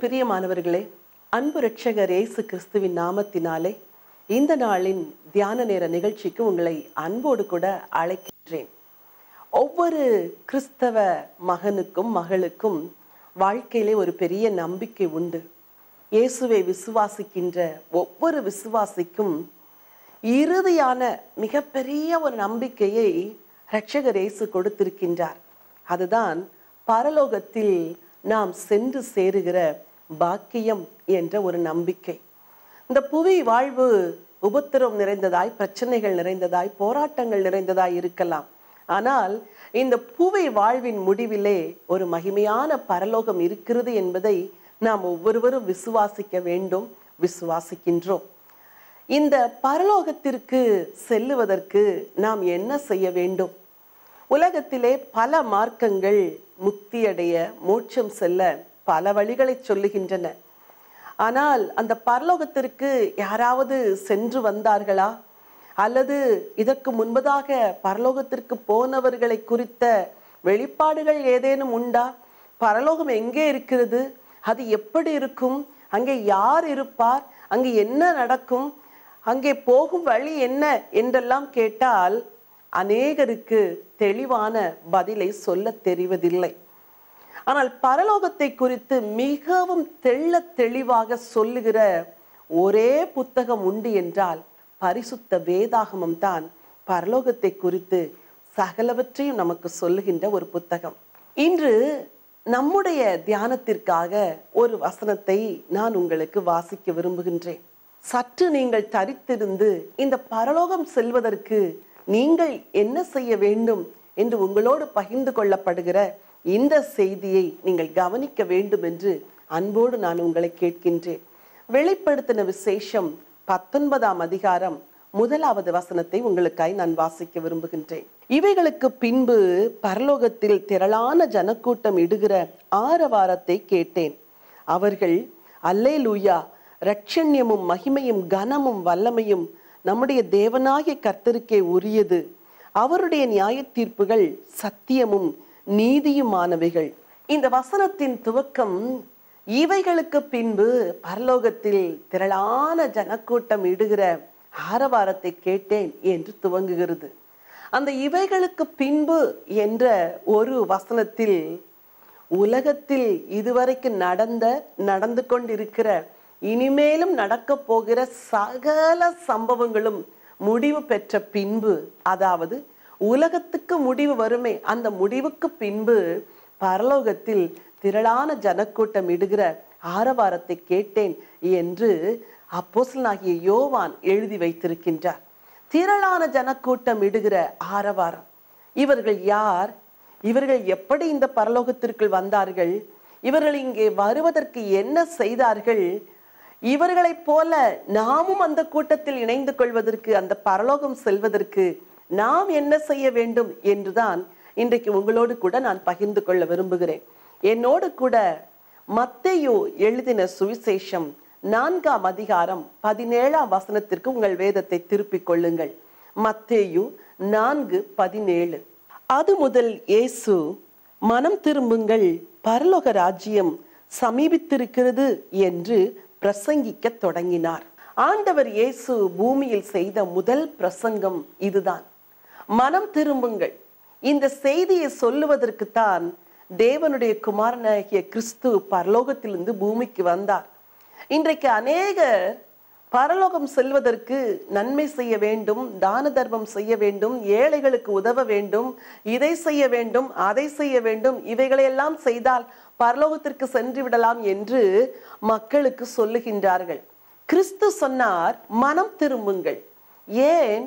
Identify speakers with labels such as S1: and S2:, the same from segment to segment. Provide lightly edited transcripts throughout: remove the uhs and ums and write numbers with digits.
S1: பிரியமானவர்களே, அன்பு இரட்சகர் இயேசு கிறிஸ்துவின் நாமத்தினாலே இந்த நாளின் தியான நேர நிகழ்ச்சிக்கு உங்களை அன்போடு கூட அழைக்கின்றேன். ஒவ்வொரு கிறிஸ்தவ மகனுக்கும் மகளுக்கும் வாழ்க்கையிலே ஒரு பெரிய நம்பிக்கை உண்டு. இயேசுவை விசுவாசிக்கின்ற ஒவ்வொரு விசுவாசிக்கும் இறுதியான மிகப்பெரிய ஒரு நம்பிக்கையை இரட்சகர் இயேசு கொடுத்திருக்கின்றார். அதுதான் பரலோகத்தில் நாம் சென்று சேருகிற பாக்கியம் என்ற ஒரு நம்பிக்கை. இந்த புவி வாழ்வு உபத்திரம் நிறைந்ததாய், பிரச்சனைகள் நிறைந்ததாய், போராட்டங்கள் நிறைந்ததாய் இருக்கலாம். ஆனால் இந்த புவி வாழ்வின் முடிவிலே ஒரு மகிமையான பரலோகம் இருக்கிறது என்பதை நாம் ஒவ்வொருவரும் விசுவாசிக்க வேண்டும், விசுவாசிக்கின்றோம். இந்த பரலோகத்திற்கு செல்லுவதற்கு நாம் என்ன செய்ய வேண்டும்? உலகத்திலே பல மார்க்கங்கள் முக்தியடைய, மோட்சம் செல்ல பல வழிகளை சொல்லுகின்றன. ஆனால் அந்த பரலோகத்திற்கு யாராவது சென்று வந்தார்களா? அல்லது இதற்கு முன்பதாக பரலோகத்திற்கு போனவர்களை குறித்த வெளிப்பாடுகள் ஏதேனும் உண்டா? பரலோகம் எங்கே இருக்கிறது? அது எப்படி இருக்கும்? அங்கே யார் இருப்பார்? அங்கே என்ன நடக்கும்? அங்கே போகும் வழி என்ன என்றெல்லாம் கேட்டால் அநேகருக்கு தெளிவான பதிலை சொல்ல தெரிவதில்லை. ஆனால் பரலோகத்தை குறித்து மிகவும் தெளிவாக சொல்லுகிற ஒரே புத்தகம் உண்டு என்றால் பரிசுத்த வேதாகமம் தான் பரலோகத்தை குறித்து சகலவற்றையும் நமக்கு சொல்லுகின்ற ஒரு புத்தகம். இன்று நம்முடைய தியானத்திற்காக ஒரு வசனத்தை நான் உங்களுக்கு வாசிக்க விரும்புகின்றேன். சற்று நீங்கள் தரித்திருந்து இந்த பரலோகம் செல்வதற்கு நீங்கள் என்ன செய்ய வேண்டும் என்று உங்களோடு பகிர்ந்து கொள்ளப்படுகிற இந்த செய்தியை நீங்கள் கவனிக்க வேண்டும் என்று அன்போடு நான் உங்களை கேட்கின்றேன். வெளிப்படுத்தின விசேஷம் 19ஆம் அதிகாரம் 1வது வசனத்தை உங்களுக்காய் நான் வாசிக்க விரும்புகின்றேன். இவைகளுக்கு பின்பு பரலோகத்தில் திரளான ஜனக்கூட்டம் இடுகிற ஆரவாரத்தை கேட்டேன். அவர்கள் அல்லேலூயா, இரட்சண்யமும் மகிமையும் கனமும் வல்லமையும் நம்முடைய தேவனாகிய கர்த்தருக்கே உரியது. அவருடைய நியாய தீர்ப்புகள் சத்தியமும் நீதியுமானவைகள். இந்த வசனத்தின் துவக்கம் இவைகளுக்கு பின்பு பரலோகத்தில் திரளான ஜனக்கூட்டம் இடுகிற ஆரவாரத்தை கேட்டேன் என்று துவங்குகிறது. அந்த இவைகளுக்கு பின்பு என்ற ஒரு வசனத்தில் உலகத்தில் இதுவரைக்கு நடந்து கொண்டிருக்கிற இனிமேலும் நடக்க போகிற சகல சம்பவங்களும் முடிவு பெற்ற பின்பு, அதாவது உலகத்துக்கு முடிவு வருமே, அந்த முடிவுக்கு பின்பு பரலோகத்தில் திரளான ஜனக்கூட்டம் இடுகிற ஆரவாரத்தை கேட்டேன் என்று அப்போஸ்தலனாகிய யோவான் எழுதி வைத்திருக்கின்றார். திரளான ஜனக்கூட்டம் இடுகிற ஆரவாரம். இவர்கள் யார்? இவர்கள் எப்படி இந்த பரலோகத்திற்குள் வந்தார்கள்? இவர்கள் இங்கே வருவதற்கு என்ன செய்தார்கள்? இவர்களைப் போல நாமும் அந்த கூட்டத்தில் இணைந்து கொள்வதற்கு, அந்த பரலோகம் செல்வதற்கு நாம் என்ன செய்ய வேண்டும் என்றுதான் இன்றைக்கு உங்களோடு கூட நான் பகிர்ந்து கொள்ள விரும்புகிறேன். என்னோடு கூட மத்தேயு எழுதின சுவிசேஷம் 4ஆம் அதிகாரம் 17ஆம் வசனத்திற்கு உங்கள் வேதத்தை திருப்பிக் கொள்ளுங்கள். மத்தேயு 4:17. அது முதல் இயேசு, மனம் திரும்புங்கள், பரலோக ராஜ்யம் சமீபித்திருக்கிறது என்று பிரசங்கிக்க தொடங்கினார். ஆண்டவர் இயேசு பூமியில் செய்த முதல் பிரசங்கம் இதுதான். மனம் திரும்புங்கள். இந்த செய்தியை சொல்லுவதற்குத்தான் தேவனுடைய குமாரனாகிய கிறிஸ்து பரலோகத்திலிருந்து பூமிக்கு வந்தார். இன்றைக்கு அநேகர் பரலோகம் செல்வதற்கு நன்மை செய்ய வேண்டும், தான தர்மம் செய்ய வேண்டும், ஏழைகளுக்கு உதவ வேண்டும், இதை செய்ய வேண்டும், அதை செய்ய வேண்டும், இவைகளையெல்லாம் செய்தால் பரலோகத்திற்கு சென்று விடலாம் என்று மக்களுக்கு சொல்லுகின்றார்கள். கிறிஸ்து சொன்னார், மனம் திரும்புங்கள். ஏன்?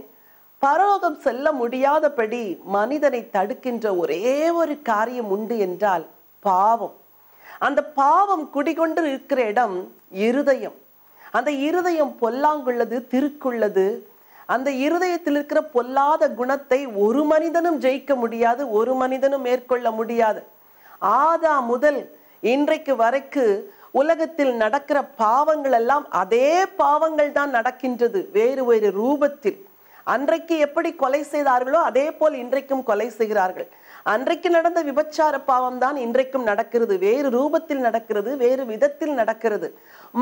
S1: பரலோகம் செல்ல முடியாதபடி மனிதனை தடுக்கின்ற ஒரே ஒரு காரியம் உண்டு என்றால் பாவம். அந்த பாவம் குடிகொண்டு இருக்கிற இடம் இருதயம். அந்த இருதயம் பொல்லாங்குள்ளது, திருக்குள்ளது. அந்த இருதயத்தில் இருக்கிற பொல்லாத குணத்தை ஒரு மனிதனும் ஜெயிக்க முடியாது, ஒரு மனிதனும் மேற்கொள்ள முடியாது. ஆதாம் முதல் இன்றைக்கு வரைக்கு உலகத்தில் நடக்கிற பாவங்கள் எல்லாம் அதே பாவங்கள் தான் நடக்கின்றது, வேறு வேறு ரூபத்தில். அன்றைக்கு எப்படி கொலை செய்தார்களோ அதே போல் இன்றைக்கும் கொலை செய்கிறார்கள். அன்றைக்கு நடந்த விபச்சார பாவம் தான் இன்றைக்கும் நடக்கிறது, வேறு ரூபத்தில் நடக்கிறது, வேறு விதத்தில் நடக்கிறது.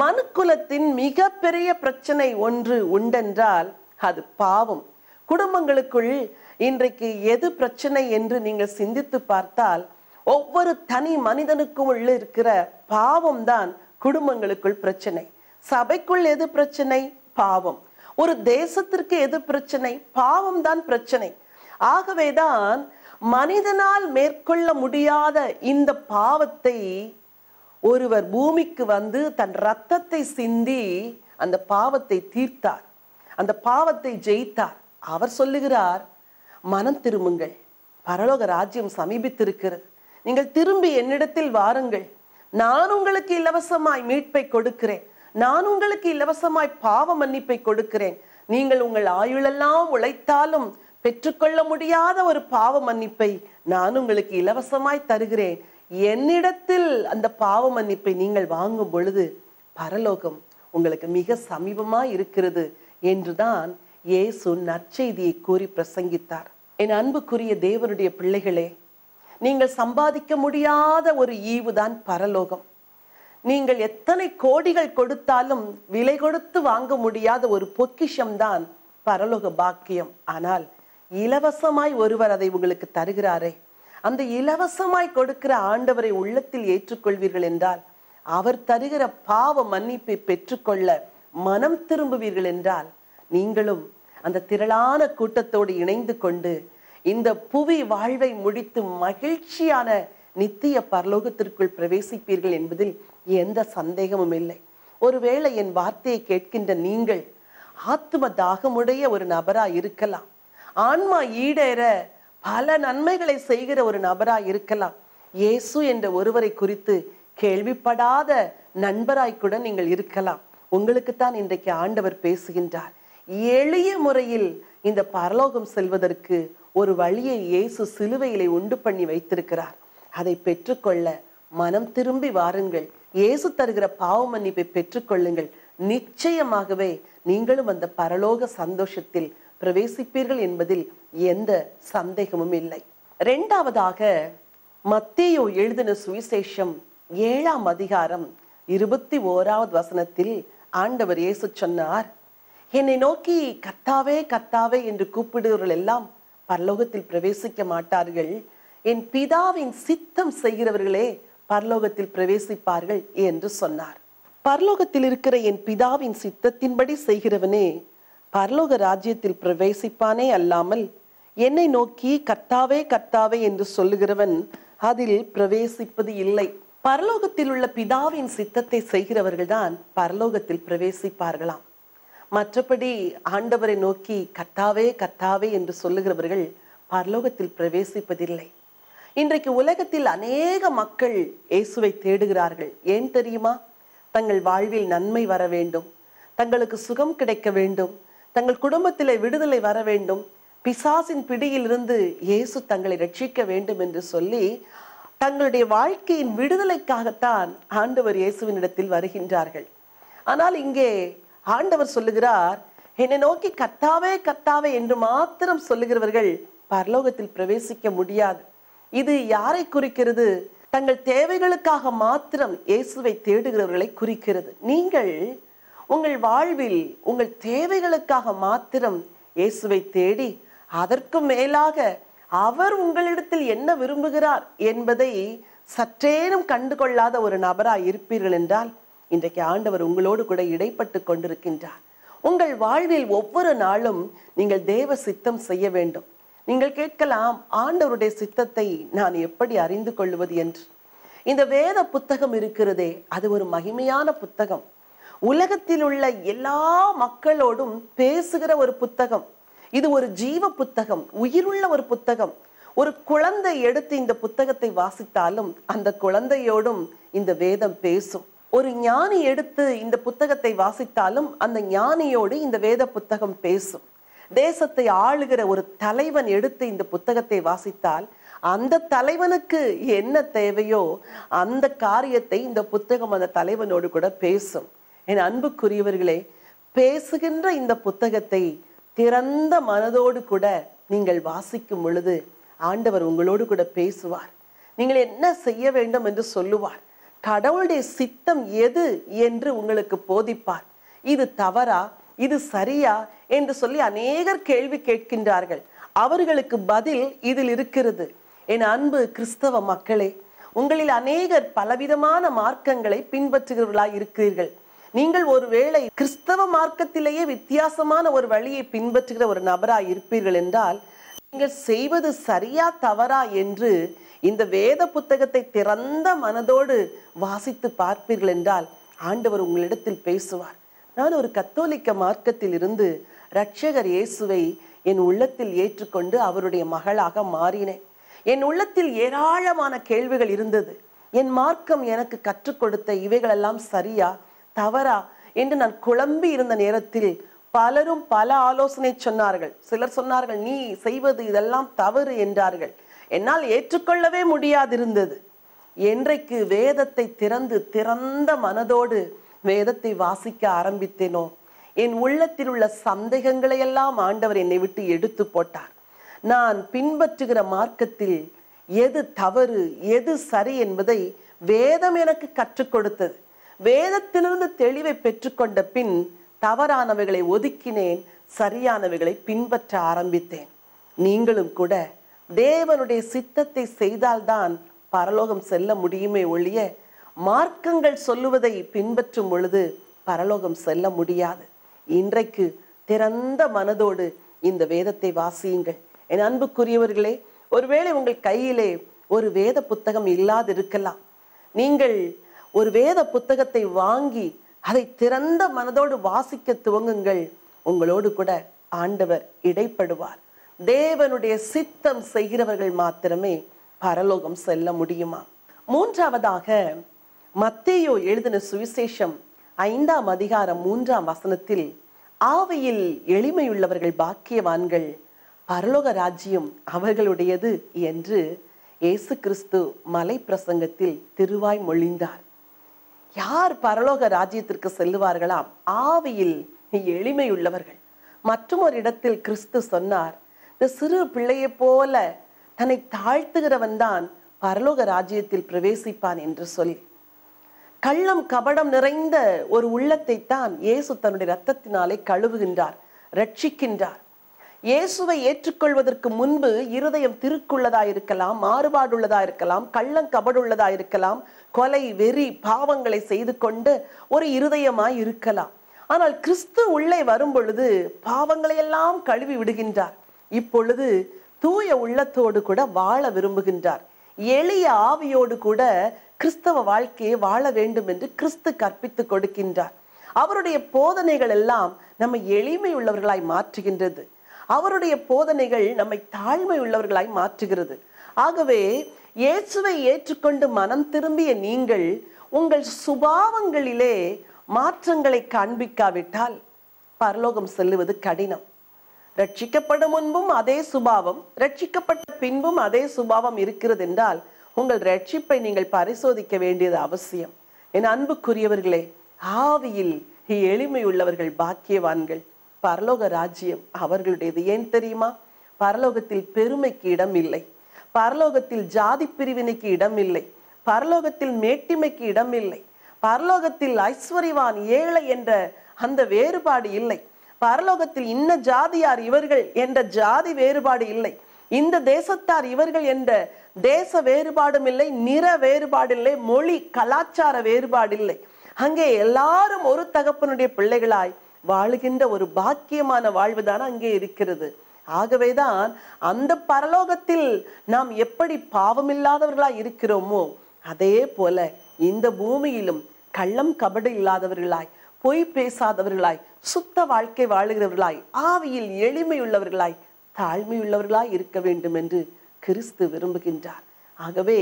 S1: மனுக்குலத்தின் மிக பெரிய பிரச்சனை ஒன்று உண்டென்றால் அது பாவம். குடும்பங்களுக்குள் இன்றைக்கு எது பிரச்சனை என்று நீங்கள் சிந்தித்து பார்த்தால், ஒவ்வொரு தனி மனிதனுக்கும் உள்ள இருக்கிற பாவம் தான் குடும்பங்களுக்குள் பிரச்சனை. சபைக்குள் எது பிரச்சனை? பாவம். ஒரு தேசத்திற்கு எது பிரச்சனை? பாவம் தான் பிரச்சனை. ஆகவேதான் மனிதனால் மேற்கொள்ள முடியாத இந்த பாவத்தை ஒருவர் பூமிக்கு வந்து தன் இரத்தத்தை சிந்தி அந்த பாவத்தை தீர்த்தார், அந்த பாவத்தை ஜெயித்தார். அவர் சொல்லுகிறார், மனம் திரும்புங்கள், பரலோக ராஜ்யம் சமீபித்திருக்கிறது, நீங்கள் திரும்பி என்னிடத்தில் வாருங்கள், நான் உங்களுக்கு இலவசமாய் மீட்பை கொடுக்கிறேன், நான் உங்களுக்கு இலவசமாய் பாவ மன்னிப்பை கொடுக்கிறேன். நீங்கள் உங்கள் ஆயுளெல்லாம் உழைத்தாலும் பெற்றுக்கொள்ள முடியாத ஒரு பாவ மன்னிப்பை நான் உங்களுக்கு இலவசமாய் தருகிறேன். என்னிடத்தில் அந்த பாவ மன்னிப்பை நீங்கள் வாங்கும் பொழுது பரலோகம் உங்களுக்கு மிக சமீபமாய் இருக்கிறது என்றுதான் இயேசு நற்செய்தியை கூறி பிரசங்கித்தார். என் அன்புக்குரிய தேவனுடைய பிள்ளைகளே, நீங்கள் சம்பாதிக்க முடியாத ஒரு ஈவுதான் பரலோகம். நீங்கள் எத்தனை கோடிகள் கொடுத்தாலும் விலை கொடுத்து வாங்க முடியாத ஒரு பொக்கிஷம்தான் பரலோக பாக்கியம். ஆனால் இலவசமாய் ஒருவர் அதை உங்களுக்கு தருகிறாரே, அந்த இலவசமாய் கொடுக்கிற ஆண்டவரை உள்ளத்தில் ஏற்றுக்கொள்வீர்கள் என்றால், அவர் தருகிற பாவ மன்னிப்பை பெற்றுக்கொள்ள மனம் திரும்புவீர்கள் என்றால், நீங்களும் அந்த திரளான கூட்டத்தோடு இணைந்து கொண்டு இந்த புவி வாழ்வை முடித்து மகிழ்ச்சியான நித்திய பரலோகத்திற்குள் பிரவேசிப்பீர்கள் என்பதில் எந்த சந்தேகமும் இல்லை. ஒருவேளை என் வார்த்தையை கேட்கின்ற நீங்கள் ஆத்ம தாகமுடைய ஒரு நபராய் இருக்கலாம், ஆன்மா ஈடேற பல நன்மைகளை செய்கிற ஒரு நபராய் இருக்கலாம், இயேசு என்ற ஒருவரை குறித்து கேள்விப்படாத நண்பராய் கூட நீங்கள் இருக்கலாம். உங்களுக்குத்தான் இன்றைக்கு ஆண்டவர் பேசுகின்றார். எளிய முறையில் இந்த பரலோகம் செல்வதற்கு ஒரு வழியை இயேசு சிலுவையிலே உண்டு பண்ணி வைத்திருக்கிறார். அதை பெற்றுக்கொள்ள மனம் திரும்பி வாருங்கள். இயேசு தருகிற பாவ மன்னிப்பை பெற்றுக்கொள்ளுங்கள். நிச்சயமாகவே நீங்களும் அந்த பரலோக சந்தோஷத்தில் பிரவேசிப்பீர்கள் என்பதில் எந்த சந்தேகமும் இல்லை. இரண்டாவதாக, மத்தேயு எழுதின சுவிசேஷம் 7ஆம் அதிகாரம் 21வது வசனத்தில் ஆண்டவர் இயேசு சொன்னார், என்னை நோக்கி கர்த்தாவே கர்த்தாவே என்று கூப்பிடுவர்கள் எல்லாம் பரலோகத்தில் பிரவேசிக்க மாட்டார்கள், என் பிதாவின் சித்தம் செய்கிறவர்களே பரலோகத்தில் பிரவேசிப்பார்கள் என்று சொன்னார். பரலோகத்தில் இருக்கிற என் பிதாவின் சித்தத்தின்படி செய்கிறவனே பரலோக ராஜ்யத்தில் பிரவேசிப்பானே அல்லாமல், என்னை நோக்கி கர்த்தாவே கர்த்தாவே என்று சொல்லுகிறவன் அதில் பிரவேசிப்பது இல்லை. பரலோகத்தில் உள்ள பிதாவின் சித்தத்தை செய்கிறவர்கள் தான் பரலோகத்தில் பிரவேசிப்பார்களாம். மற்றபடி ஆண்டவரை நோக்கி கர்த்தாவே கர்த்தாவே என்று சொல்லுகிறவர்கள் பரலோகத்தில் பிரவேசிப்பதில்லை. இன்றைக்கு உலகத்தில் அநேக மக்கள் இயேசுவை தேடுகிறார்கள். ஏன் தெரியுமா? தங்கள் வாழ்வில் நன்மை வர வேண்டும், தங்களுக்கு சுகம் கிடைக்க வேண்டும், தங்கள் குடும்பத்திலே விடுதலை வர வேண்டும், பிசாசின் பிடியிலிருந்து இயேசு தங்களை ரட்சிக்க வேண்டும் என்று சொல்லி தங்களுடைய வாழ்க்கையின் விடுதலைக்காகத்தான் ஆண்டவர் இயேசுவினிடத்தில் வருகின்றார்கள். ஆனால் இங்கே ஆண்டவர் சொல்லுகிறார், என்னை நோக்கி கர்த்தாவே கர்த்தாவே என்று மாத்திரம் சொல்லுகிறவர்கள் பரலோகத்தில் பிரவேசிக்க முடியாது. இது யாரை குறிக்கிறது? தங்கள் தேவைகளுக்காக மாத்திரம் இயேசுவை தேடுகிறவர்களை குறிக்கிறது. நீங்கள் உங்கள் வாழ்வில் உங்கள் தேவைகளுக்காக மாத்திரம் இயேசுவை தேடி அதற்கு மேலாக அவர் உங்களிடத்தில் என்ன விரும்புகிறார் என்பதை சற்றேனும் கண்டுகொள்ளாத ஒரு நபராய் இருப்பீர்கள் என்றால், இன்றைக்கு ஆண்டவர் உங்களோடு கூட இடைப்பட்டு கொண்டிருக்கின்றார். உங்கள் வாழ்வில் ஒவ்வொரு நாளும் நீங்கள் தேவ சித்தம் செய்ய வேண்டும். நீங்கள் கேட்கலாம், ஆண்டவருடைய சித்தத்தை நான் எப்படி அறிந்து கொள்வது என்று. இந்த வேத புத்தகம் இருக்கிறதே, அது ஒரு மகிமையான புத்தகம். உலகத்தில் உள்ள எல்லா மக்களோடும் பேசுகிற ஒரு புத்தகம். இது ஒரு ஜீவ புத்தகம், உயிருள்ள ஒரு புத்தகம். ஒரு குழந்தை எடுத்து இந்த புத்தகத்தை வாசித்தாலும் அந்த குழந்தையோடும் இந்த வேதம் பேசும். ஒரு ஞானி எடுத்து இந்த புத்தகத்தை வாசித்தாலும் அந்த ஞானியோடு இந்த வேத புத்தகம் பேசும். தேசத்தை ஆளுகிற ஒரு தலைவன் எடுத்து இந்த புத்தகத்தை வாசித்தால் அந்த தலைவனுக்கு என்ன தேவையோ அந்த காரியத்தை இந்த புத்தகம் அந்த தலைவனோடு கூட பேசும். என் அன்புக்குரியவர்களே, பேசுகின்ற இந்த புத்தகத்தை திறந்த மனதோடு கூட நீங்கள் வாசிக்கும் பொழுது ஆண்டவர் உங்களோடு கூட பேசுவார். நீங்கள் என்ன செய்ய வேண்டும் என்று சொல்லுவார். கடவுளுடைய சித்தம் எது என்று உங்களுக்கு போதிப்பார். இது தவறா, இது சரியா என்று சொல்லி அநேகர் கேள்வி கேட்கின்றார்கள். அவர்களுக்கு பதில் இதில் இருக்கிறது. என் அன்பு கிறிஸ்தவ மக்களே, உங்களில் அநேகர் பலவிதமான மார்க்கங்களை பின்பற்றுகிறவர்களாய் இருக்கிறீர்கள். நீங்கள் ஒருவேளை கிறிஸ்தவ மார்க்கத்திலேயே வித்தியாசமான ஒரு வழியை பின்பற்றுகிற ஒரு நபராய் இருப்பீர்கள் என்றால், நீங்கள் செய்வது சரியா தவறா என்று இந்த வேத புத்தகத்தை திறந்த மனதோடு வாசித்து பார்ப்பீர்கள் என்றால் ஆண்டவர் உங்களிடத்தில் பேசுவார். நான் ஒரு கத்தோலிக்க மார்க்கத்தில் இருந்து இரட்சகர் இயேசுவை என் உள்ளத்தில் ஏற்றுக்கொண்டு அவருடைய மகளாக மாறினேன். என் உள்ளத்தில் ஏராளமான கேள்விகள் இருந்தது. என் மார்க்கம் எனக்கு கற்றுக் கொடுத்த இவைகளெல்லாம் சரியா தவறா என்று நான் குழம்பி இருந்த நேரத்தில் பலரும் பல ஆலோசனை சொன்னார்கள். சிலர் சொன்னார்கள், நீ செய்வது இதெல்லாம் தவறு என்றார்கள். என்னால் ஏற்றுக்கொள்ளவே முடியாதிருந்தது. என்றைக்கு வேதத்தை திறந்த மனதோடு வேதத்தை வாசிக்க ஆரம்பித்தேனோ, என் உள்ளத்தில் உள்ள சந்தேகங்களை எல்லாம் ஆண்டவர் என்னை விட்டு எடுத்து போட்டார். நான் பின்பற்றுகிற மார்க்கத்தில் எது தவறு எது சரி என்பதை வேதம் எனக்கு கற்றுக் கொடுத்தது. வேதத்திலிருந்து தெளிவை பெற்றுக்கொண்ட பின் தவறானவைகளை ஒதுக்கினேன், சரியானவைகளை பின்பற்ற ஆரம்பித்தேன். நீங்களும் கூட தேவனுடைய சித்தத்தை செய்தால்தான் பரலோகம் செல்ல முடியுமே ஒழிய, மார்க்கங்கள் சொல்லுவதை பின்பற்றும் பொழுது பரலோகம் செல்ல முடியாது. இன்றைக்கு திறந்த மனதோடு இந்த வேதத்தை வாசியுங்கள். என் அன்புக்குரியவர்களே, ஒருவேளை உங்கள் கையிலே ஒரு வேத புத்தகம் இல்லாதிருக்கலாம். நீங்கள் ஒரு வேத புத்தகத்தை வாங்கி அதை திறந்த மனதோடு வாசிக்க துவங்குங்கள். உங்களோடு கூட ஆண்டவர் இடைப்படுவார். தேவனுடைய சித்தம் செய்கிறவர்கள் மாத்திரமே பரலோகம் செல்ல முடியுமா? மூன்றாவதாக, மத்தேயு எழுதின சுவிசேஷம் 5ஆம் அதிகாரம் 3ஆம் வசனத்தில், ஆவியில் எளிமையுள்ளவர்கள் பாக்கியவான்கள், பரலோக ராஜ்யம் அவர்களுடையது என்று இயேசு கிறிஸ்து மலை பிரசங்கத்தில் திருவாய் மொழிந்தார். யார் பரலோக ராஜ்யத்திற்கு செல்லுவார்களாம்? ஆவியில் எளிமையுள்ளவர்கள். மற்றும் ஒரு இடத்தில் கிறிஸ்து சொன்னார், இந்த சிறு பிள்ளையை போல தன்னை தாழ்த்துகிறவன் தான் பரலோக ராஜ்யத்தில் பிரவேசிப்பான் என்று சொல்லி, கள்ளம் கபடம் நிறைந்த ஒரு உள்ளத்தை தான் இயேசு தன்னுடைய இரத்தத்தினாலே கழுவுகின்றார், ரட்சிக்கின்றார். இயேசுவை ஏற்றுக்கொள்வதற்கு முன்பு இருதயம் திருக்குள்ளதாயிருக்கலாம், மாறுபாடுள்ளதாயிருக்கலாம், கள்ளம் கபடுள்ளதாயிருக்கலாம், கொலை வெறி பாவங்களை செய்து கொண்டு ஒரு இருதயமாய் இருக்கலாம். ஆனால் கிறிஸ்து உள்ளே வரும் பொழுது பாவங்களை எல்லாம் கழுவி விடுகின்றார். இப்பொழுது தூய உள்ளத்தோடு கூட வாழ விரும்புகின்றார். எளிய ஆவியோடு கூட கிறிஸ்தவ வாழ்க்கையை வாழ வேண்டும் என்று கிறிஸ்து கற்பித்து கொடுக்கின்றார். அவருடைய போதனைகள் எல்லாம் நம்மை எளிமை உள்ளவர்களாய் மாற்றுகின்றது. அவருடைய போதனைகள் நம்மை தாழ்மை உள்ளவர்களாய் மாற்றுகிறது. ஆகவே இயேசுவை ஏற்றுக்கொண்டு மனம் திரும்பிய நீங்கள் உங்கள் சுபாவங்களிலே மாற்றங்களை காண்பிக்காவிட்டால் பரலோகம் செல்லுவது கடினம். ரட்சிக்கப்படும் முன்பும் அதே சுபாவம், ரட்சிக்கப்பட்ட பின்பும் அதே சுபாவம் இருக்கிறது என்றால் உங்கள் ரட்சிப்பை நீங்கள் பரிசோதிக்க வேண்டியது அவசியம். என் அன்புக்குரியவர்களே, ஆவியில் எளிமை உள்ளவர்கள் பாக்கியவான்கள், பரலோக ராஜ்யம் அவர்களுடையது. ஏன் தெரியுமா? பரலோகத்தில் பெருமைக்கு இடம் இல்லை, பரலோகத்தில் ஜாதி பிரிவினைக்கு இடம் இல்லை, பரலோகத்தில் மேட்டிமைக்கு இடம் இல்லை, பரலோகத்தில் ஐஸ்வர்யவான் ஏழை என்ற அந்த வேறுபாடு இல்லை, பரலோகத்தில் இன்ன ஜாதியார் இவர்கள் என்ற ஜாதி வேறுபாடு இல்லை, இந்த தேசத்தார் இவர்கள் என்ற தேச வேறுபாடும் இல்லை, நிற வேறுபாடு இல்லை, மொழி கலாச்சார வேறுபாடு இல்லை. அங்கே எல்லாரும் ஒரு தகப்பனுடைய பிள்ளைகளாய் வாழுகின்ற ஒரு பாக்கியமான வாழ்வுதான் அங்கே இருக்கிறது. ஆகவேதான் அந்த பரலோகத்தில் நாம் எப்படி பாவமில்லாதவர்களாய் இருக்கிறோமோ அதே போல இந்த பூமியிலும் கள்ளம் கபடு இல்லாதவர்களாய், பொய் பேசாதவர்களாய், சுத்த வாழ்க்கை வாழுகிறவர்களாய், ஆவியில் எளிமையுள்ளவர்களாய், தாழ்மையுள்ளவர்களாய் இருக்க வேண்டும் என்று கிறிஸ்து விரும்புகின்றார். ஆகவே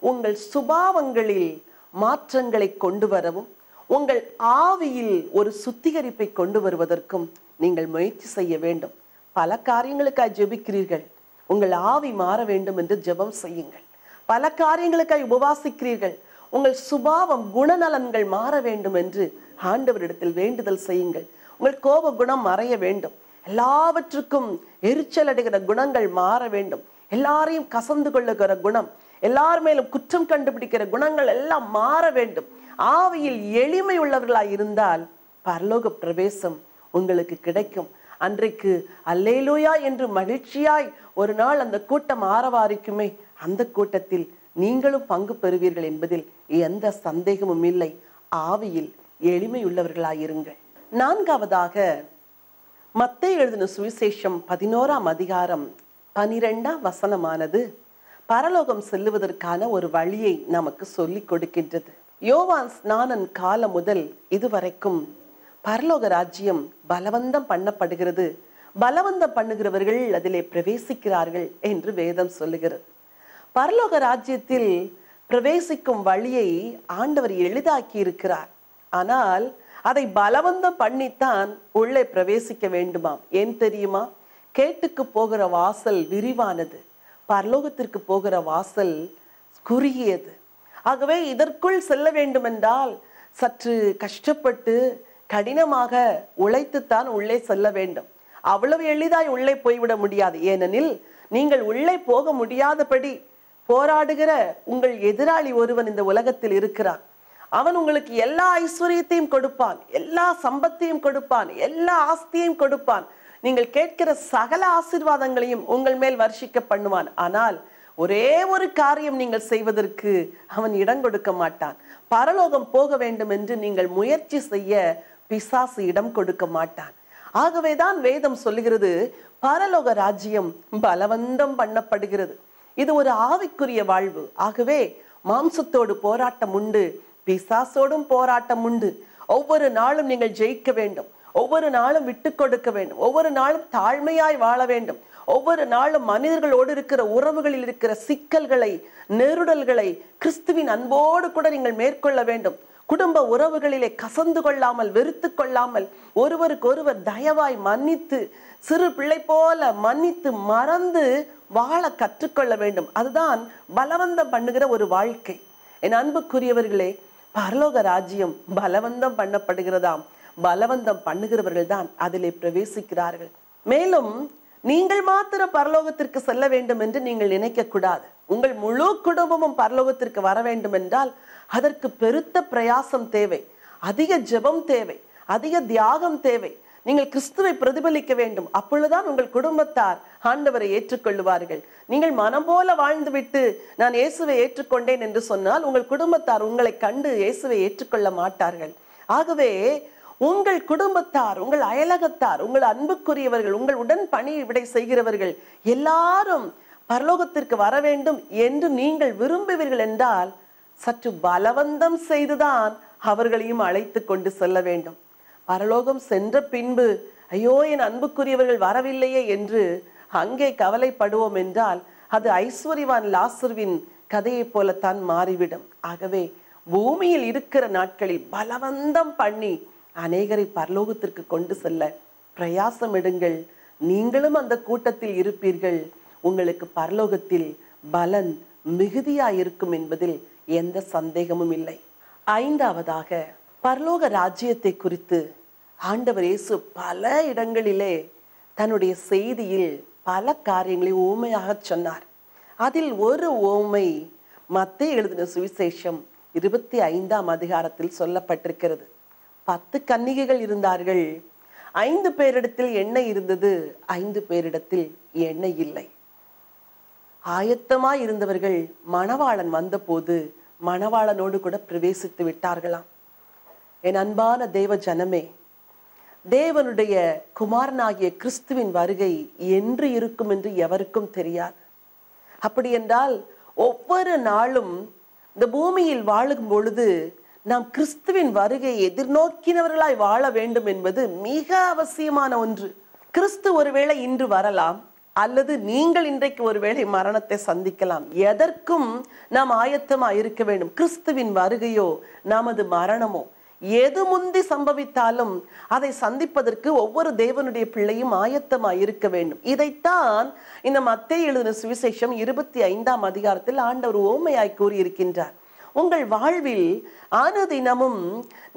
S1: உங்கள் சுபாவங்களில் மாற்றங்களை கொண்டு வரவும், உங்கள் ஆவியில் ஒரு சுத்திகரிப்பை கொண்டு வருவதற்கும் நீங்கள் முயற்சி செய்ய வேண்டும். பல காரியங்களுக்காய் ஜெபிக்கிறீர்கள், உங்கள் ஆவி மாற வேண்டும் என்று ஜெபம் செய்யுங்கள். பல காரியங்களுக்காய் உபவாசிக்கிறீர்கள், உங்கள் சுபாவம் குணநலன்கள் மாற வேண்டும் என்று ஆண்டவரிடத்தில் வேண்டுதல் செய்யுங்கள். உங்கள் கோப குணம் மறைய வேண்டும், எல்லாவற்றுக்கும் எரிச்சல் அடைகிற குணங்கள் மாற வேண்டும், எல்லாரையும் கசந்து கொள்ளுகிற குணம், எல்லார் மேலும் குற்றம் கண்டுபிடிக்கிற குணங்கள் எல்லாம் மாற வேண்டும். ஆவியில் எளிமை உள்ளவர்களாய் இருந்தால் பரலோக பிரவேசம் உங்களுக்கு கிடைக்கும். அன்றைக்கு அல்லேலூயா என்று மகிழ்ச்சியாய் ஒரு நாள் அந்த கூட்டம் ஆரவாரிக்குமே, அந்த கூட்டத்தில் நீங்களும் பங்கு பெறுவீர்கள் என்பதில் எந்த சந்தேகமும் இல்லை. ஆவியில் எளிமை உள்ளவர்களாயிருங்கள். நான்காவதாக, மத்தேயு எழுதின சுவிசேஷம் 11ஆம் அதிகாரம் 12ஆம் வசனமானது பரலோகம் செல்லுவதற்கான ஒரு வழியை நமக்கு சொல்லிக் கொடுக்கின்றது. யோவான் ஸ்நானன் காலம் முதல் இதுவரைக்கும் பரலோக ராஜ்யம் பலவந்தம் பண்ணப்படுகிறது, பலவந்தம் பண்ணுகிறவர்கள் அதிலே பிரவேசிக்கிறார்கள் என்று வேதம் சொல்லுகிறது. பரலோக ராஜ்யத்தில் பிரவேசிக்கும் வழியை ஆண்டவர் எளிதாக்கி இருக்கிறார். ஆனால் அதை பலவந்தம் பண்ணித்தான் உள்ளே பிரவேசிக்க வேண்டுமாம். ஏன் தெரியுமா? கேட்டுக்கு போகிற வாசல் விரிவானது, பரலோகத்திற்கு போகிற வாசல் குறுகியது. ஆகவே இதற்குள் செல்ல வேண்டுமென்றால் சற்று கஷ்டப்பட்டு கடினமாக உழைத்துத்தான் உள்ளே செல்ல வேண்டும். அவ்வளவு எளிதாய் உள்ளே போய்விட முடியாது. ஏனெனில் நீங்கள் உள்ளே போக முடியாதபடி போராடுகிற உங்கள் எதிராளி ஒருவன் இந்த உலகத்தில் இருக்கிறான். அவன் உங்களுக்கு எல்லா ஐஸ்வர்யத்தையும் கொடுப்பான், எல்லா சம்பத்தையும் கொடுப்பான், எல்லா ஆஸ்தியையும் கொடுப்பான், நீங்கள் கேட்கிற சகல ஆசீர்வாதங்களையும் உங்கள் மேல் வர்ஷிக்க பண்ணுவான். ஆனால் ஒரே ஒரு காரியம் நீங்கள் செய்வதற்கு அவன் இடம் கொடுக்க மாட்டான். பரலோகம் போக வேண்டும் என்று நீங்கள் முயற்சி செய்ய பிசாசு இடம் கொடுக்க மாட்டான். ஆகவேதான் வேதம் சொல்லுகிறது, பரலோக ராஜ்யம் பலவந்தம் பண்ணப்படுகிறது. இது ஒரு ஆவிக்குரிய வாழ்வு. ஆகவே மாம்சத்தோடு போராட்டம் உண்டு, பிசாசோடும் போராட்டம் உண்டு. ஒவ்வொரு நாளும் நீங்கள் ஜெயிக்க வேண்டும், ஒவ்வொரு நாளும் விட்டு கொடுக்க வேண்டும், ஒவ்வொரு நாளும் தாழ்மையாய் வாழ வேண்டும். ஒவ்வொரு நாளும் மனிதர்களோடு இருக்கிற உறவுகளில் இருக்கிற சிக்கல்களை, நெருடல்களை கிறிஸ்துவின் அன்போடு கூட நீங்கள் மேற்கொள்ள வேண்டும். குடும்ப உறவுகளிலே கசந்து கொள்ளாமல், வெறுத்து கொள்ளாமல், ஒருவருக்கு ஒருவர் தயவாய் மன்னித்து, சிறு பிள்ளை போல மன்னித்து மறந்து வாழ கற்றுக்கொள்ள வேண்டும். அதுதான் பலவந்தம் பண்ணுகிற ஒரு வாழ்க்கை. என் அன்புக்குரியவர்களே, பரலோக ராஜ்யம் பலவந்தம் பண்ணப்படுகிறதாம். பலவந்தம் பண்ணுகிறவர்கள் தான் அதிலே பிரவேசிக்கிறார்கள். மேலும் நீங்கள் மாத்திரம் பரலோகத்திற்கு செல்ல வேண்டும் என்று நீங்கள் நினைக்க கூடாது. உங்கள் முழு குடும்பமும் பரலோகத்திற்கு வர வேண்டும் என்றால் அதற்கு பெருத்த பிரயாசம் தேவை, அதிக ஜெபம் தேவை, அதிக தியாகம் தேவை. நீங்கள் கிறிஸ்துவை பிரதிபலிக்க வேண்டும். அப்பொழுதுதான் உங்கள் குடும்பத்தார் ஆண்டவரை ஏற்றுக்கொள்ளுவார்கள். நீங்கள் மனம் போல வாழ்ந்துவிட்டு நான் இயேசுவை ஏற்றுக்கொண்டேன் என்று சொன்னால் உங்கள் குடும்பத்தார் உங்களை கண்டு இயேசுவை ஏற்றுக்கொள்ள மாட்டார்கள். ஆகவே உங்கள் குடும்பத்தார், உங்கள் அயலகத்தார், உங்கள் அன்புக்குரியவர்கள், உங்கள் உடன் பணி விடை செய்கிறவர்கள் எல்லாரும் பரலோகத்திற்கு வர வேண்டும் என்று நீங்கள் விரும்புவீர்கள் என்றால் சற்று பலவந்தம் செய்துதான் அவர்களையும் அழைத்து கொண்டு செல்ல வேண்டும். பரலோகம் சென்ற பின்பு ஐயோ என் அன்புக்குரியவர்கள் வரவில்லையே என்று அங்கே கவலைப்படுவோம் என்றால் அது ஐஸ்வர்யவான் லாசருவின் கதையை போலத்தான் மாறிவிடும். ஆகவே பூமியில் இருக்கிற நாட்களில் பலவந்தம் பண்ணி அநேகரை பரலோகத்திற்கு கொண்டு செல்ல பிரயாசம் எடுங்கள். நீங்களும் அந்த கூட்டத்தில் இருப்பீர்கள். உங்களுக்கு பரலோகத்தில் பலன் மிகுதியாயிருக்கும் என்பதில் எந்த சந்தேகமும் இல்லை. ஐந்தாவதாக, பரலோக ராஜ்யத்தை குறித்து ஆண்டவர் இயேசு பல இடங்களிலே தன்னுடைய செய்தியில் பல காரியங்களை உவமையாக சொன்னார். அதில் ஒரு உவமை மத்தேயு எழுதின சுவிசேஷம் 25ஆம் அதிகாரத்தில் சொல்லப்பட்டிருக்கிறது. 10 கன்னிகைகள் இருந்தார்கள். 5 பேரிடத்தில் எண்ணெய் இருந்தது, 5 பேரிடத்தில் எண்ணெய் இல்லை. ஆயத்தமாய் இருந்தவர்கள் மணவாளன் வந்தபோது மணவாளனோடு கூட பிரவேசித்து விட்டார்களாம். என் அன்பான தேவ ஜனமே, தேவனுடைய குமாரனாகிய கிறிஸ்துவின் வருகை என்று இருக்கும் என்று எவருக்கும் தெரியாது. அப்படி என்றால் ஒவ்வொரு நாளும் இந்த பூமியில் வாழும் பொழுது நாம் கிறிஸ்துவின் வருகையை எதிர்நோக்கினவர்களாய் வாழ வேண்டும் என்பது மிக அவசியமான ஒன்று. கிறிஸ்து ஒருவேளை இன்று வரலாம், அல்லது நீங்கள் இன்றைக்கு ஒருவேளை மரணத்தை சந்திக்கலாம். எதற்கும் நாம் ஆயத்தமா இருக்க வேண்டும். கிறிஸ்துவின் வருகையோ நமது மரணமோ எது முந்தி சம்பவித்தாலும் அதை சந்திப்பதற்கு ஒவ்வொரு தேவனுடைய பிள்ளையும் ஆயத்தமா இருக்க வேண்டும். இதைத்தான் இந்த மத்தேயு எழுதின சுவிசேஷம் 25ஆம் அதிகாரத்தில் ஆண்டவர் உவமையாய் கூறியிருக்கின்றார். உங்கள் வாழ்வில் அனுதினமும்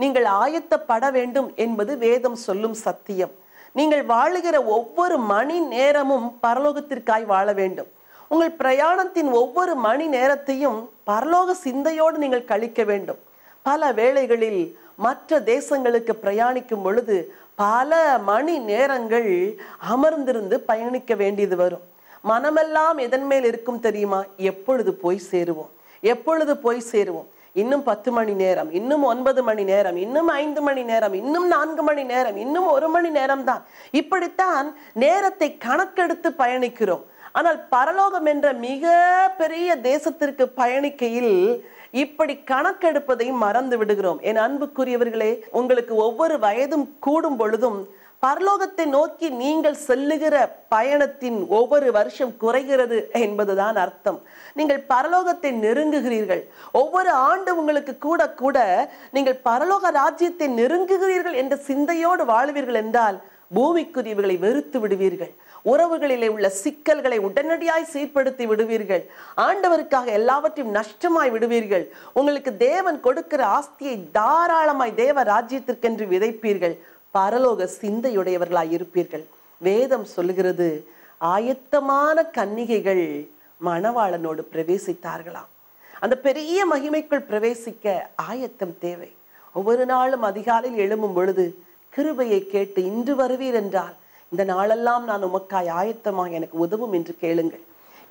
S1: நீங்கள் ஆயத்தப்பட வேண்டும் என்பது வேதம் சொல்லும் சத்தியம். நீங்கள் வாழுகிற ஒவ்வொரு மணி நேரமும் பரலோகத்திற்காய் வாழ வேண்டும். உங்கள் பிரயாணத்தின் ஒவ்வொரு மணி நேரத்தையும் பரலோக சிந்தையோடு நீங்கள் கழிக்க வேண்டும். பல வேளைகளில் மற்ற தேசங்களுக்கு பிரயாணிக்கும் பொழுது பல மணி நேரங்கள் அமர்ந்திருந்து பயணிக்க வேண்டியது வரும். மனமெல்லாம் எதன் மேல் இருக்கும் தெரியுமா? எப்பொழுது போய் சேருவோம், எப்பொழுது போய் சேருவோம். இன்னும் 10 மணி நேரம், இன்னும் 9 மணி நேரம், இன்னும் 5 மணி நேரம், இன்னும் 4 மணி நேரம், இன்னும் 1 மணி நேரம் தான். இப்படித்தான் நேரத்தை கணக்கெடுத்து பயணிக்கிறோம். ஆனால் பரலோகம் என்ற மிக பெரிய தேசத்திற்கு பயணிக்கையில் இப்படி கணக்கெடுப்பதை மறந்து விடுகிறோம். என் அன்புக்குரியவர்களே, உங்களுக்கு ஒவ்வொரு வயதும் கூடும் பொழுதும் பரலோகத்தை நோக்கி நீங்கள் செல்லுகிற பயணத்தின் ஒவ்வொரு வருஷம் குறைகிறது என்பதுதான் அர்த்தம். நீங்கள் பரலோகத்தை நெருங்குகிறீர்கள். ஒவ்வொரு ஆண்டு உங்களுக்கு கூட கூட நீங்கள் பரலோக ராஜ்யத்தை நெருங்குகிறீர்கள் என்ற சிந்தையோடு வாழ்வீர்கள் என்றால் பூமிக்குரியவர்களை வெறுத்து விடுவீர்கள். உறவுகளிலே உள்ள சிக்கல்களை உடனடியாய் சீர்படுத்தி விடுவீர்கள். ஆண்டவருக்காக எல்லாவற்றையும் நஷ்டமாய் விடுவீர்கள். உங்களுக்கு தேவன் கொடுக்கிற ஆஸ்தியை தாராளமாய் தேவ ராஜ்யத்திற்கென்று விதைப்பீர்கள். பரலோக சிந்தையுடையவர்களாய் இருப்பீர்கள். வேதம் சொல்லுகிறது, ஆயத்தமான கன்னிகைகள் மணவாளனோடு பிரவேசித்தார்களாம். அந்த பெரிய மகிமைக்குள் பிரவேசிக்க ஆயத்தம் தேவை. ஒவ்வொரு நாளும் அதிகாலையில் எழும்பும் பொழுது கிருபையை கேட்டு இன்று வருவீர் என்றால் இந்த நாளெல்லாம் நான் உமக்காய் ஆயத்தமாக எனக்கு உதவும் என்று கேளுங்கள்.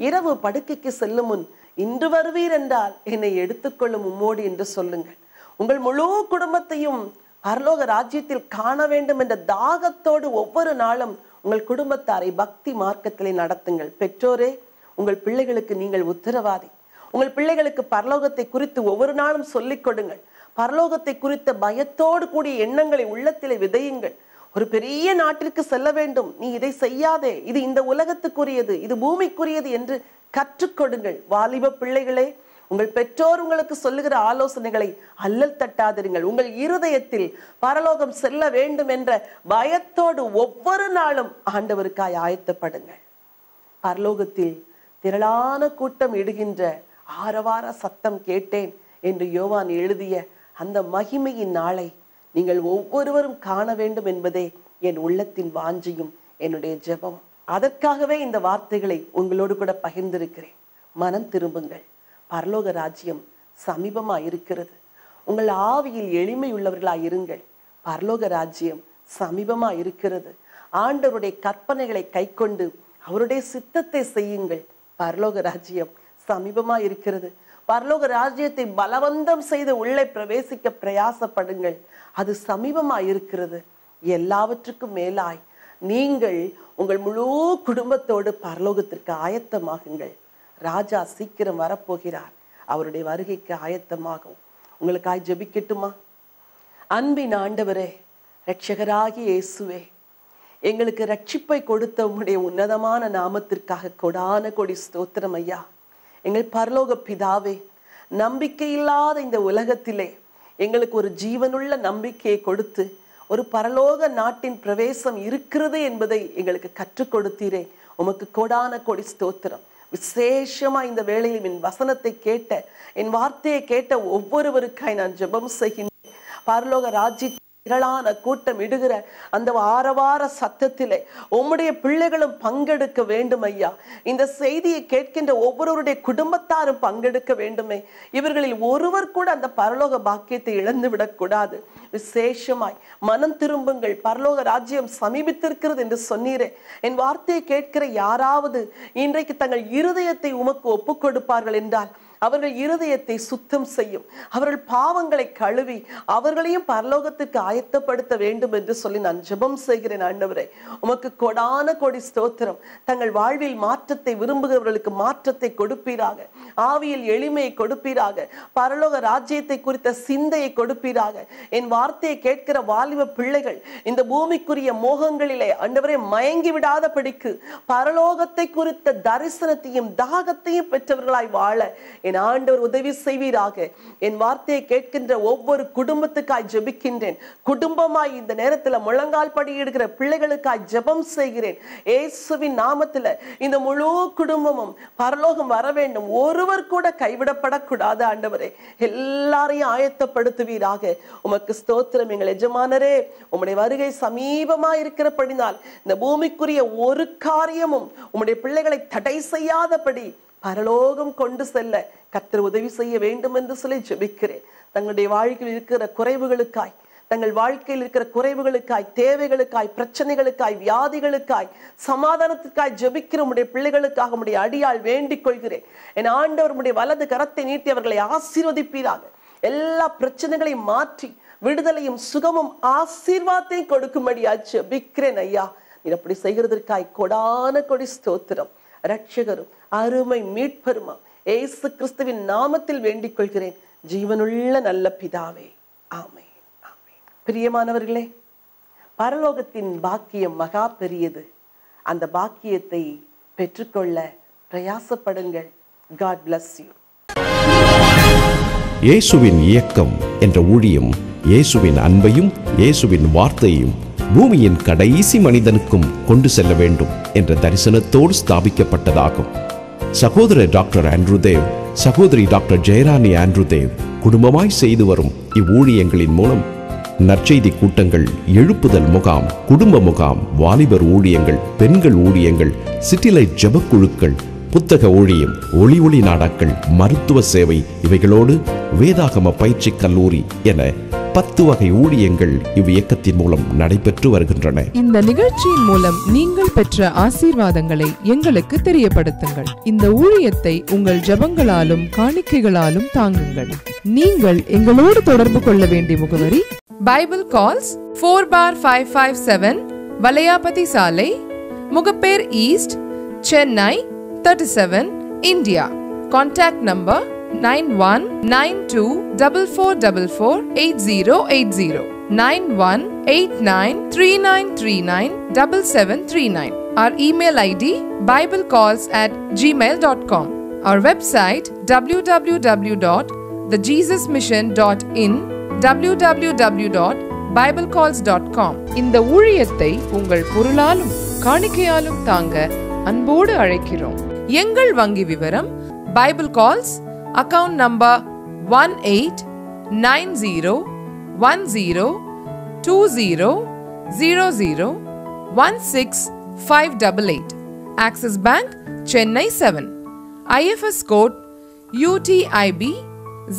S1: இரவு படுக்கைக்கு செல்லும் முன் இன்று வருவீர் என்றால் என்னை எடுத்துக்கொள்ளும் உம்மோடு என்று சொல்லுங்கள். உங்கள் முழு குடும்பத்தையும் பரலோக ராஜ்யத்தில் காண வேண்டும் என்ற தாகத்தோடு ஒவ்வொரு நாளும் உங்கள் குடும்பத்தாரை பக்தி மார்க்கத்திலே நடத்துங்கள். பெற்றோரே, உங்கள் பிள்ளைகளுக்கு நீங்கள் உத்தரவாதி. உங்கள் பிள்ளைகளுக்கு பரலோகத்தை குறித்து ஒவ்வொரு நாளும் சொல்லிக் கொடுங்கள். பரலோகத்தை குறித்த பயத்தோடு கூடிய எண்ணங்களை உள்ளத்திலே விதையுங்கள். ஒரு பெரிய நாட்டிற்கு செல்ல வேண்டும், நீ இதை செய்யாதே, இது இந்த உலகத்துக்குரியது, இது பூமிக்குரியது என்று கற்றுக்கொடுங்கள். வாலிப பிள்ளைகளே, உங்கள் பெற்றோர் உங்களுக்கு சொல்லுகிற ஆலோசனைகளை அல்லல் தட்டாதிருங்கள். உங்கள் இருதயத்தில் பரலோகம் செல்ல வேண்டும் என்ற பயத்தோடு ஒவ்வொரு நாளும் ஆண்டவருக்காய் ஆயத்தப்படுங்கள். பரலோகத்தில் திரளான கூட்டம் இடுகின்ற ஆரவார சத்தம் கேட்டேன் என்று யோவான் எழுதிய அந்த மகிமையின் நாளை நீங்கள் ஒவ்வொருவரும் காண வேண்டும் என்பதே என் உள்ளத்தின் வாஞ்சியும் என்னுடைய ஜெபம். அதற்காகவே இந்த வார்த்தைகளை உங்களோடு கூட பகிர்ந்திருக்கிறேன். மனம் திரும்புங்கள், பரலோக ராஜ்யம் சமீபமாய் இருக்கிறது. உங்கள் ஆவியில் எளிமை உள்ளவர்களாய் இருங்கள். பரலோக ராஜ்யம் சமீபமாய் இருக்கிறது. ஆண்டவருடைய கற்பனைகளை கைக்கொண்டு அவருடைய சித்தத்தை செய்யுங்கள். பரலோக ராஜ்யம் சமீபமாய் இருக்கிறது. பரலோக ராஜ்யத்தை பலவந்தம் செய்து உள்ளே பிரவேசிக்க பிரயாசப்படுங்கள். அது சமீபமாய் இருக்கிறது. எல்லாவற்றுக்கும் மேலாய் நீங்கள் உங்கள் முழு குடும்பத்தோடு பரலோகத்திற்கு ஆயத்தமாகுங்கள். ராஜா சீக்கிரம் வரப்போகிறார். அவருடைய வருகைக்கு ஆயத்தமாகும். உங்களுக்காய் ஜெபிக்கட்டுமா? அன்பின் ஆண்டவரே, இரட்சகராகிய இயேசுவே, எங்களுக்கு ரட்சிப்பை கொடுத்த உம்முடைய உன்னதமான நாமத்திற்காக கொடான கொடி ஸ்தோத்திரம் ஐயா. எங்கள் பரலோக பிதாவே, நம்பிக்கை இல்லாத இந்த உலகத்திலே எங்களுக்கு ஒரு ஜீவனுள்ள நம்பிக்கையை கொடுத்து ஒரு பரலோக நாட்டின் பிரவேசம் இருக்கிறது என்பதை எங்களுக்கு கற்றுக் கொடுத்தீரே, உமக்கு கொடான கொடி ஸ்தோத்திரம். விசேஷமா இந்த வேளையில் என் வசனத்தை கேட்ட, என் வார்த்தையை கேட்ட ஒவ்வொருவருக்காய் நான் ஜெபம் செய்கின்றேன். பரலோக ராஜ்ய திரளான கூட்டம் இடுகிற அந்த ஆரவார சத்தத்திலே உம்முடைய பிள்ளைகளும் பங்கெடுக்க வேண்டும் ஐயா. இந்த செய்தியை கேட்கின்ற ஒவ்வொருவருடைய குடும்பத்தாரும் பங்கெடுக்க வேண்டுமே. இவர்களில் ஒருவர் கூட அந்த பரலோக பாக்கியத்தை இழந்து விடக்கூடாது. விசேஷமாய் மனம் திரும்புங்கள், பரலோக ராஜ்யம் சமீபித்திருக்கிறது என்று சொன்னீரே. என் வார்த்தையை கேட்கிற யாராவது இன்றைக்கு தங்கள் இருதயத்தை உமக்கு ஒப்புக் கொடுப்பார்கள் என்றால் அவர்கள் இருதயத்தை சுத்தம் செய்யும். அவர்கள் பாவங்களை கழுவி அவர்களையும் பரலோகத்துக்கு ஆயத்தப்படுத்த வேண்டும் என்று சொல்லி நான் ஜெபம் செய்கிறேன். ஆண்டவரே, உமக்கு கொடான கொடி ஸ்தோத்திரம். தங்கள் வாழ்வில் மாற்றத்தை விரும்புகிறவர்களுக்கு மாற்றத்தை கொடுப்பீராக. ஆவியில் எளிமையை கொடுப்பீராக. பரலோக ராஜ்யத்தை குறித்த சிந்தையை கொடுப்பீராக. என் வார்த்தையை கேட்கிற வாலிப பிள்ளைகள் இந்த பூமிக்குரிய மோகங்களிலே ஆண்டவரே மயங்கி விடாதபடிக்கு பரலோகத்தை குறித்த தரிசனத்தையும் தாகத்தையும் பெற்றவர்களாய் வாழ என் ஆண்டவர் உதவி செய்வீராக. என் வார்த்தையை கேட்கின்ற ஒவ்வொரு குடும்பத்துக்காய் ஜெபிக்கின்றேன். குடும்பமாய் இந்த நேரத்துல முழங்கால் படியிடுகிற பிள்ளைகளுக்காய் ஜெபம் செய்கிறேன். இயேசுவின் நாமத்துல இந்த முழு குடும்பமும் பரலோகம் வர வேண்டும். ஒருவர் கூட கைவிடப்படக்கூடாது ஆண்டவரே. எல்லாரையும் ஆயத்தப்படுத்துவீராக. உமக்கு ஸ்தோத்திரம் எங்கள் எஜமானரே. உம்முடைய வருகை சமீபமா இருக்கிறபடினால் இந்த பூமிக்குரிய ஒரு காரியமும் உம்முடைய பிள்ளைகளை தடை செய்யாதபடி பரலோகம் கொண்டு செல்ல கர்த்தர் உதவி செய்ய வேண்டும் என்று சொல்லி ஜெபிக்கிறேன். தங்களுடைய வாழ்க்கையில் இருக்கிற குறைவுகளுக்காய், தங்கள் வாழ்க்கையில் இருக்கிற குறைவுகளுக்காய், தேவைகளுக்காய், பிரச்சனைகளுக்காய், வியாதிகளுக்காய், சமாதானத்துக்காய் ஜெபிக்கிற உடைய பிள்ளைகளுக்காக உடைய அடியால் வேண்டிக் கொள்கிறேன். என் ஆண்டவர் உடைய வலது கரத்தை நீட்டி அவர்களை ஆசீர்வதிப்பீராக. எல்லா பிரச்சனைகளையும் மாற்றி விடுதலையும் சுகமும் ஆசீர்வாதத்தையும் கொடுக்கும்படியா ஜெபிக்கிறேன் ஐயா. நீ அப்படி செய்கிறதற்காய் கொடான கொடி ஸ்தோத்திரம். இரட்சகரும் அருமை மீட்பருமா இயேசு கிறிஸ்துவின் நாமத்தில் வேண்டிக் கொள்கிறேன் ஜீவனுள்ள நல்ல பிதாவே, ஆமென், ஆமென். பிரியமானவர்களே, பரலோகத்தின் பாக்கியம் மகா பெரியது. அந்த பாக்கியத்தை பெற்றுக்கொள்ள பிரயாசப்படுங்கள். God bless you.
S2: இயேசுவின் இயக்கம் என்ற ஊழியம் இயேசுவின் அன்பையும் இயேசுவின் வார்த்தையையும் பூமியின் கடைசி மனிதனுக்கும் கொண்டு செல்ல வேண்டும் என்ற தரிசனத்தோடு ஸ்தாபிக்கப்பட்டதாகும். சகோதரர் டாக்டர் ஆண்ட்ரூ தேவ், சகோதரி டாக்டர் ஜெயராணி ஆண்ட்ரூ தேவ் குடும்பமாய் செய்து வரும் இவ்வூழியங்களின் மூலம் நற்செய்தி கூட்டங்கள், எழுப்புதல் முகாம், குடும்ப முகாம், வாலிபர் ஊழியங்கள், பெண்கள் ஊழியங்கள், சிட்டிலைட் ஜெபக்குழுக்கள், புத்தக ஊழியம், ஒளி நாடாக்கள், மருத்துவ சேவை, இவைகளோடு வேதாகம பயிற்சி கல்லூரி என 10 வகை ஊழியங்கள் இவ்வியக்கத்தின் மூலம் நடைபெற்று வருகின்றன.
S3: இந்த நிகழ்ச்சியின் மூலம் நீங்கள் பெற்ற ஆசீர்வாதங்களை எங்களுக்கு தெரியப்படுத்துங்கள். இந்த ஊழியத்தை உங்கள் ஜெபங்களாலும் காணிக்கைகளாலும் தாங்குங்கள். நீங்கள் எங்களோடு தொடர்பு கொள்ள வேண்டிய முகவரி பைபிள் கால்ஸ் 4/557 வலையாபதி சாலை, Mogappair East, Chennai 37, India. Contact number 919244448080 918939397739. Our email ID biblecalls@gmail.com. Our website www.thejesusmission.in, www.biblecalls.com. இந்த ஊழியத்தை உங்கள் பொருளாலும் காணிக்கையாலும் தாங்க அன்போடு அழைக்கிறோம். எங்கள் வங்கி விவரம் Bible Calls account number 189020001658, Axis Bank, Chennai 7, IFS code UTIB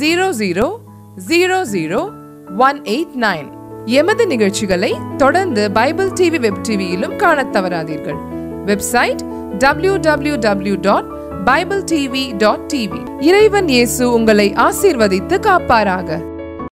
S3: 0000189. எமது நிகழ்ச்சிகளை தொடர்ந்து பைபிள் டிவி வெப் டிவியிலும் காணத் தவறாதீர்கள். Website www.bibletv.tv. இறைவன் இயேசு உங்களை ஆசீர்வதித்து காப்பாராக.